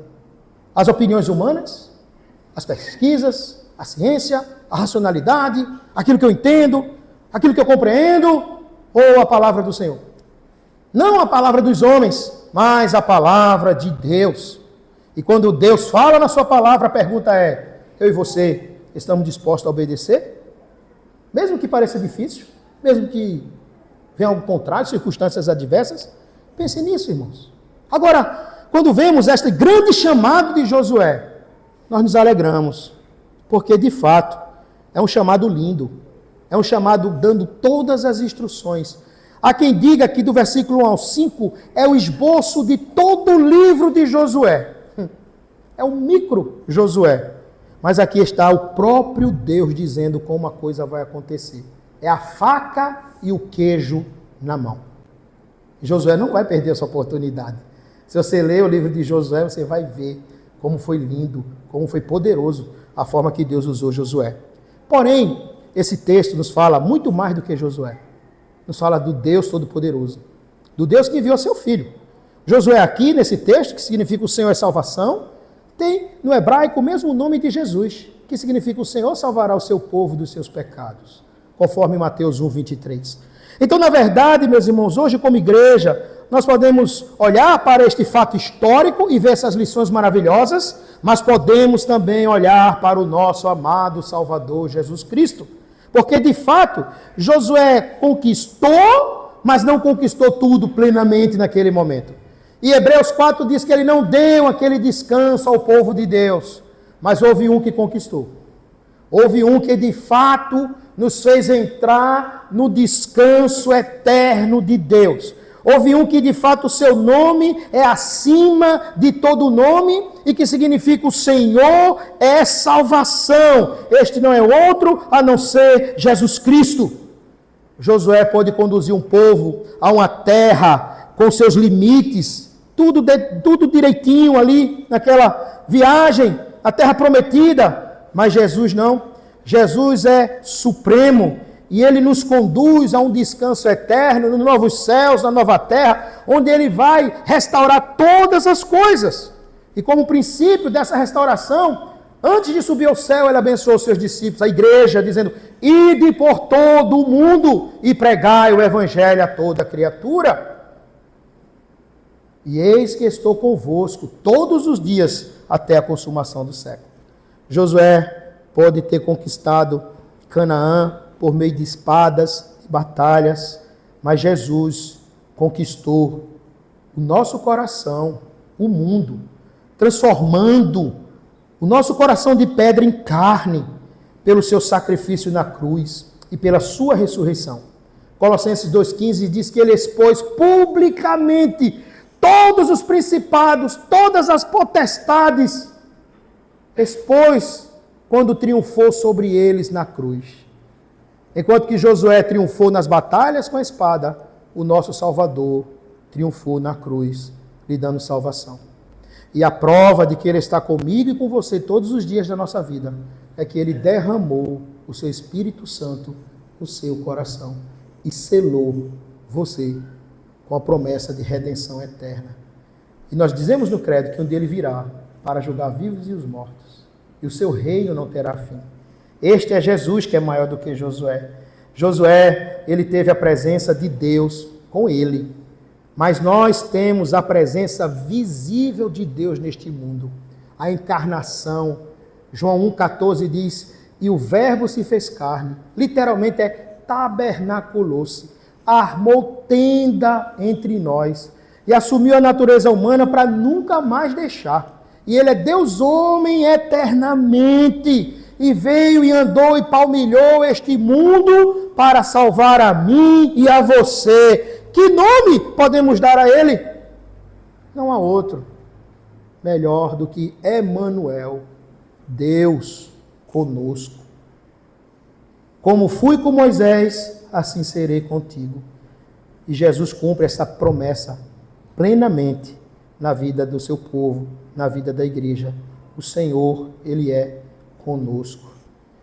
As opiniões humanas? As pesquisas? A ciência? A racionalidade? Aquilo que eu entendo? Aquilo que eu compreendo? Ou a palavra do Senhor? Não a palavra dos homens, mas a palavra de Deus. E quando Deus fala na sua palavra, a pergunta é, eu e você estamos dispostos a obedecer? Mesmo que pareça difícil, mesmo que venha algo contrário, circunstâncias adversas, pense nisso, irmãos. Agora, quando vemos este grande chamado de Josué, nós nos alegramos, porque de fato é um chamado lindo, é um chamado dando todas as instruções. Há quem diga que do versículo 1 ao 5 é o esboço de todo o livro de Josué. É um micro Josué. Mas aqui está o próprio Deus dizendo como a coisa vai acontecer. É a faca e o queijo na mão. Josué não vai perder essa oportunidade. Se você ler o livro de Josué, você vai ver como foi lindo, como foi poderoso a forma que Deus usou Josué. Porém, esse texto nos fala muito mais do que Josué. Nos fala do Deus Todo-Poderoso. Do Deus que enviou seu Filho. Josué aqui, nesse texto, que significa o Senhor é salvação, tem no hebraico o mesmo nome de Jesus, que significa o Senhor salvará o seu povo dos seus pecados, conforme Mateus 1, 23. Então, na verdade, meus irmãos, hoje como igreja, nós podemos olhar para este fato histórico e ver essas lições maravilhosas, mas podemos também olhar para o nosso amado Salvador Jesus Cristo. Porque, de fato, Josué conquistou, mas não conquistou tudo plenamente naquele momento. E Hebreus 4 diz que ele não deu aquele descanso ao povo de Deus, mas houve um que conquistou. Houve um que de fato nos fez entrar no descanso eterno de Deus. Houve um que de fato o seu nome é acima de todo nome e que significa o Senhor é salvação. Este não é outro a não ser Jesus Cristo. Josué pôde conduzir um povo a uma terra com seus limites, tudo direitinho ali naquela viagem, a terra prometida, mas Jesus não. Jesus é supremo e ele nos conduz a um descanso eterno, nos novos céus, na nova terra, onde ele vai restaurar todas as coisas. E como princípio dessa restauração, antes de subir ao céu, ele abençoou os seus discípulos, a igreja, dizendo: ide por todo o mundo e pregai o evangelho a toda criatura. E eis que estou convosco todos os dias até a consumação do século. Josué pode ter conquistado Canaã por meio de espadas, de batalhas, mas Jesus conquistou o nosso coração, o mundo, transformando o nosso coração de pedra em carne pelo seu sacrifício na cruz e pela sua ressurreição. Colossenses 2,15 diz que ele expôs publicamente todos os principados, todas as potestades, expôs quando triunfou sobre eles na cruz. Enquanto que Josué triunfou nas batalhas com a espada, o nosso Salvador triunfou na cruz, lhe dando salvação. E a prova de que ele está comigo e com você todos os dias da nossa vida é que ele derramou o seu Espírito Santo no seu coração e selou você com a promessa de redenção eterna. E nós dizemos no credo que um dia ele virá para julgar vivos e os mortos, e o seu reino não terá fim. Este é Jesus que é maior do que Josué. Josué, ele teve a presença de Deus com ele, mas nós temos a presença visível de Deus neste mundo, a encarnação. João 1,14 diz, e o verbo se fez carne, literalmente é tabernaculou-se, armou tenda entre nós e assumiu a natureza humana para nunca mais deixar. E ele é Deus homem eternamente e veio e andou e palmilhou este mundo para salvar a mim e a você. Que nome podemos dar a ele? Não há outro melhor do que Emanuel, Deus conosco. Como fui com Moisés, assim serei contigo. E Jesus cumpre essa promessa plenamente na vida do seu povo, na vida da igreja. O Senhor, ele é conosco.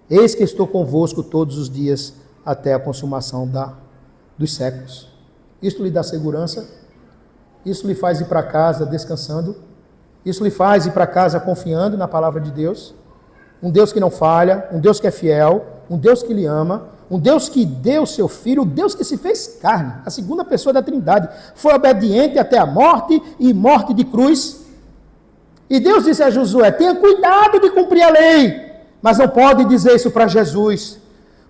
Eis que estou convosco todos os dias até a consumação dos séculos. Isto lhe dá segurança? Isso lhe faz ir para casa descansando? Isso lhe faz ir para casa confiando na palavra de Deus? Um Deus que não falha, um Deus que é fiel, um Deus que lhe ama, um Deus que deu seu Filho, um Deus que se fez carne, a segunda pessoa da Trindade, foi obediente até a morte e morte de cruz. E Deus disse a Josué, tenha cuidado de cumprir a lei, mas não pode dizer isso para Jesus,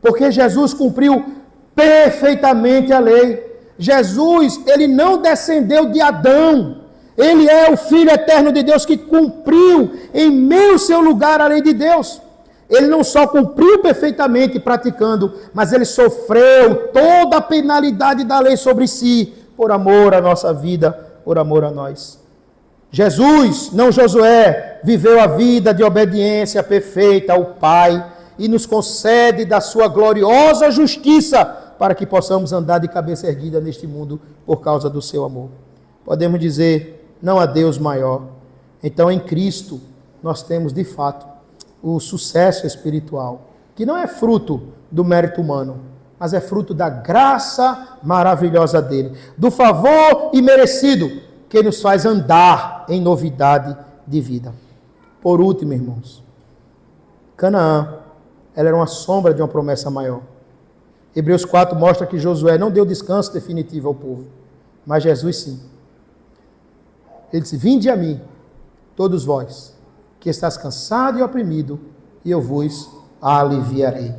porque Jesus cumpriu perfeitamente a lei. Jesus, ele não descendeu de Adão, ele é o Filho eterno de Deus que cumpriu em meio ao seu lugar a lei de Deus. Ele não só cumpriu perfeitamente praticando, mas ele sofreu toda a penalidade da lei sobre si, por amor à nossa vida, por amor a nós. Jesus, não Josué, viveu a vida de obediência perfeita ao Pai e nos concede da sua gloriosa justiça para que possamos andar de cabeça erguida neste mundo por causa do seu amor. Podemos dizer, não há Deus maior. Então, em Cristo, nós temos, de fato, o sucesso espiritual, que não é fruto do mérito humano, mas é fruto da graça maravilhosa dele, do favor imerecido que nos faz andar em novidade de vida. Por último, irmãos, Canaã, ela era uma sombra de uma promessa maior. Hebreus 4 mostra que Josué não deu descanso definitivo ao povo, mas Jesus sim. Ele disse, vinde a mim, todos vós, que estás cansado e oprimido, e eu vos aliviarei.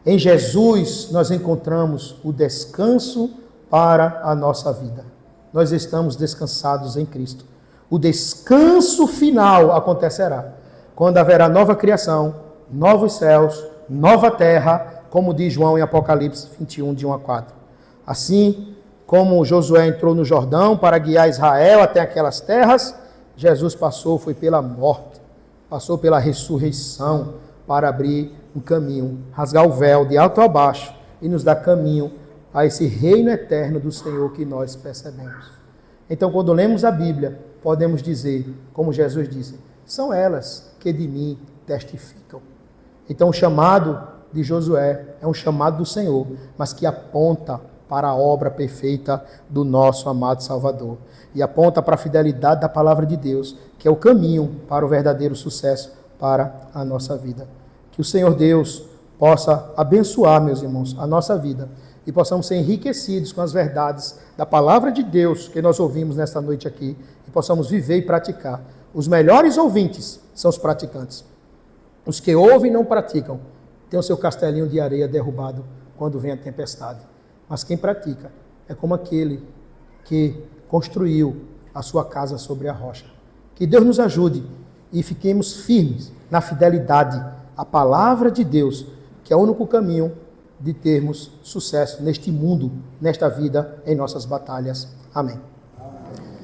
Em Jesus nós encontramos o descanso para a nossa vida. Nós estamos descansados em Cristo. O descanso final acontecerá quando haverá nova criação, novos céus, nova terra, como diz João em Apocalipse 21, de 1 a 4. Assim como Josué entrou no Jordão para guiar Israel até aquelas terras, Jesus foi pela morte, passou pela ressurreição para abrir um caminho, rasgar o véu de alto a baixo e nos dar caminho a esse reino eterno do Senhor que nós percebemos. Então, quando lemos a Bíblia, podemos dizer, como Jesus disse, são elas que de mim testificam. Então, o chamado de Josué é um chamado do Senhor, mas que aponta para a obra perfeita do nosso amado Salvador. E aponta para a fidelidade da palavra de Deus, que é o caminho para o verdadeiro sucesso para a nossa vida. Que o Senhor Deus possa abençoar, meus irmãos, a nossa vida e possamos ser enriquecidos com as verdades da palavra de Deus que nós ouvimos nesta noite aqui e possamos viver e praticar. Os melhores ouvintes são os praticantes. Os que ouvem e não praticam têm o seu castelinho de areia derrubado quando vem a tempestade. Mas quem pratica é como aquele que construiu a sua casa sobre a rocha. Que Deus nos ajude e fiquemos firmes na fidelidade à palavra de Deus, que é o único caminho de termos sucesso neste mundo, nesta vida, em nossas batalhas. Amém.